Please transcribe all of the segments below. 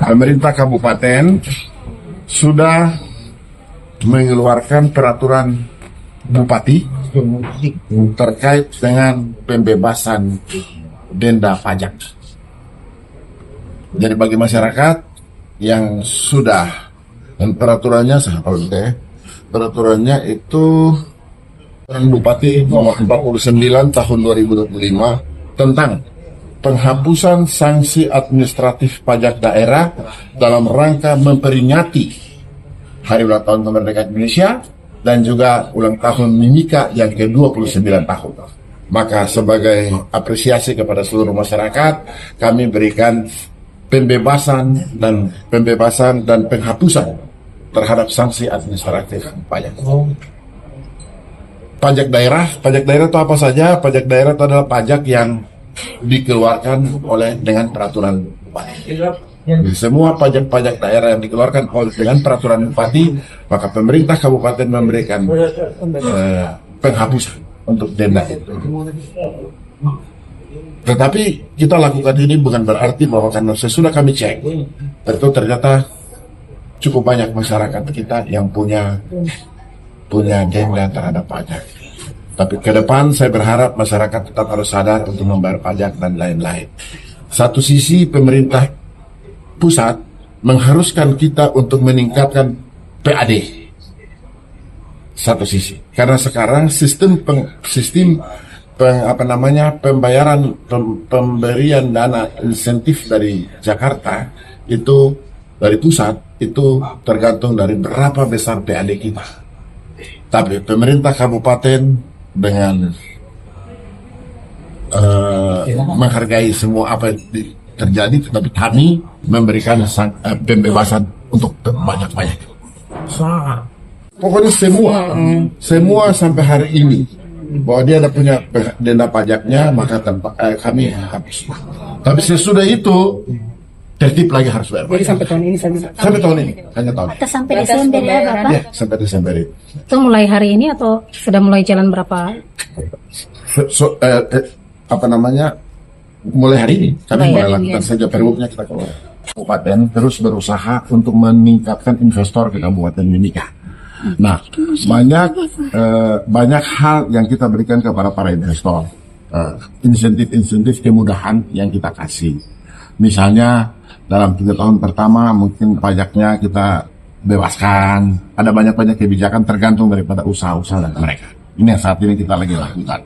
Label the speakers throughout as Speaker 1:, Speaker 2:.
Speaker 1: pemerintah kabupaten sudah mengeluarkan peraturan bupati terkait dengan pembebasan denda pajak. Jadi bagi masyarakat yang sudah, dan peraturannya peraturannya itu Bupati nomor 49 tahun 2025 tentang penghapusan sanksi administratif pajak daerah dalam rangka memperingati Hari Ulang Tahun Kemerdekaan Indonesia dan juga ulang tahun Mimika yang ke-29 tahun. Maka sebagai apresiasi kepada seluruh masyarakat, kami berikan pembebasan dan penghapusan terhadap sanksi administratif pajak. Pajak daerah itu apa saja? Pajak daerah itu adalah pajak yang dikeluarkan dengan peraturan bupati. Semua pajak daerah yang dikeluarkan dengan peraturan bupati, maka pemerintah kabupaten memberikan penghapusan untuk denda itu. Tetapi kita lakukan ini bukan berarti bahwa karena sesudah kami cek, itu ternyata cukup banyak masyarakat kita yang punya denda terhadap pajak. Tapi ke depan saya berharap masyarakat tetap harus sadar untuk membayar pajak dan lain-lain. Satu sisi pemerintah pusat mengharuskan kita untuk meningkatkan PAD. Satu sisi. Karena sekarang pemberian dana insentif dari Jakarta itu dari pusat itu tergantung dari berapa besar PAD kita. Tapi pemerintah kabupaten dengan menghargai semua apa yang terjadi, tetapi kami memberikan pembebasan untuk banyak-banyak. Pokoknya semua sampai hari ini bahwa dia ada punya denda pajaknya, maka kami hapus. Tapi sesudah itu tertib lagi harus bayar.
Speaker 2: Jadi sampai tahun ini
Speaker 1: sampai tahun ini, hanya tahun.
Speaker 3: Atau sampai Desember ya, Bapak?
Speaker 1: Ya, sampai Desember itu.
Speaker 2: Itu mulai hari ini atau sudah mulai jalan berapa?
Speaker 1: Mulai hari ini kami mulai lakukan saja pergubnya kita keluar. Kabupaten terus berusaha untuk meningkatkan investor ke Kabupaten Mimika. Nah, banyak hal yang kita berikan kepada para investor, insentif kemudahan yang kita kasih. Misalnya dalam 3 tahun pertama mungkin pajaknya kita bebaskan. Ada banyak kebijakan tergantung daripada usaha-usaha mereka. Ini yang saat ini kita lagi lakukan.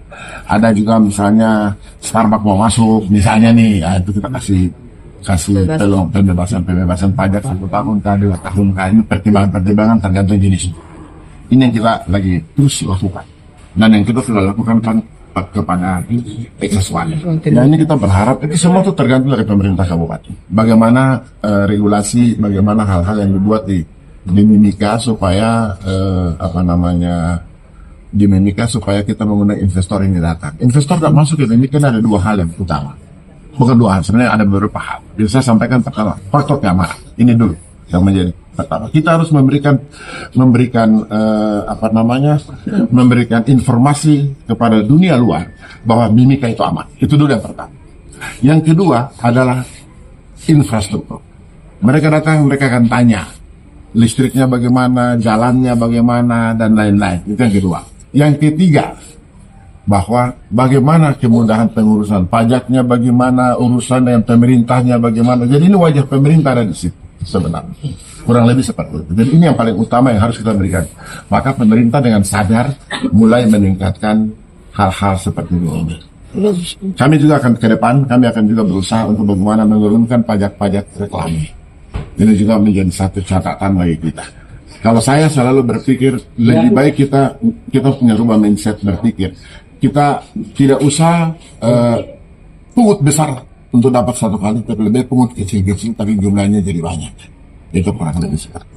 Speaker 1: Ada juga misalnya Starbucks mau masuk, misalnya nih, itu kita kasih pembebasan pajak 1 tahun kah, 2 tahun kah. Ini pertimbangan tergantung jenis. Ini yang kita lagi terus lakukan. Dan yang kita sudah lakukan kepada X1. Nah, ini kita berharap itu semua itu tergantung dari pemerintah kabupaten. Bagaimana regulasi, bagaimana hal-hal yang dibuat di Mimika supaya di Mimika supaya kita mengundang investor ini datang. Investor tak masuk ke Mimika ada 2 hal yang utama. Bukan 2 hal, sebenarnya ada beberapa hal. Bisa saya sampaikan pertama, faktor keamanan. Ini dulu yang menjadi pertama. Kita harus memberikan informasi kepada dunia luar bahwa Mimika itu aman. Itu dulu yang pertama. Yang kedua adalah infrastruktur. Mereka datang, mereka akan tanya listriknya bagaimana, jalannya bagaimana, dan lain-lain. Itu yang kedua. Yang ketiga, bahwa bagaimana kemudahan pengurusan pajaknya, bagaimana urusan dengan pemerintahnya, bagaimana. Jadi ini wajah pemerintah ada di situ sebenarnya. Kurang lebih seperti itu. Jadi ini yang paling utama yang harus kita berikan. Maka pemerintah dengan sadar mulai meningkatkan hal-hal seperti ini. Kami juga akan ke depan, kami akan juga berusaha untuk bagaimana menurunkan pajak-pajak reklame. Ini juga menjadi satu catatan bagi kita. Kalau saya selalu berpikir lebih baik kita punya rubah mindset berpikir. Kita tidak usah pungut besar untuk dapat 1 kali, tapi lebih pungut kecil-kecil tapi jumlahnya jadi banyak. Itu kurang lebih seperti.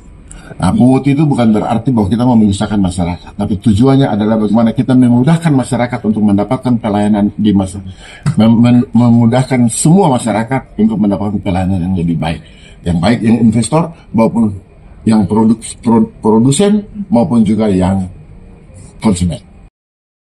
Speaker 1: Nah, pungut itu bukan berarti bahwa kita mau menyusahkan masyarakat, tapi tujuannya adalah bagaimana kita memudahkan masyarakat untuk mendapatkan pelayanan di memudahkan semua masyarakat untuk mendapatkan pelayanan yang lebih baik. Yang baik yang investor maupun yang produsen maupun juga yang konsumen.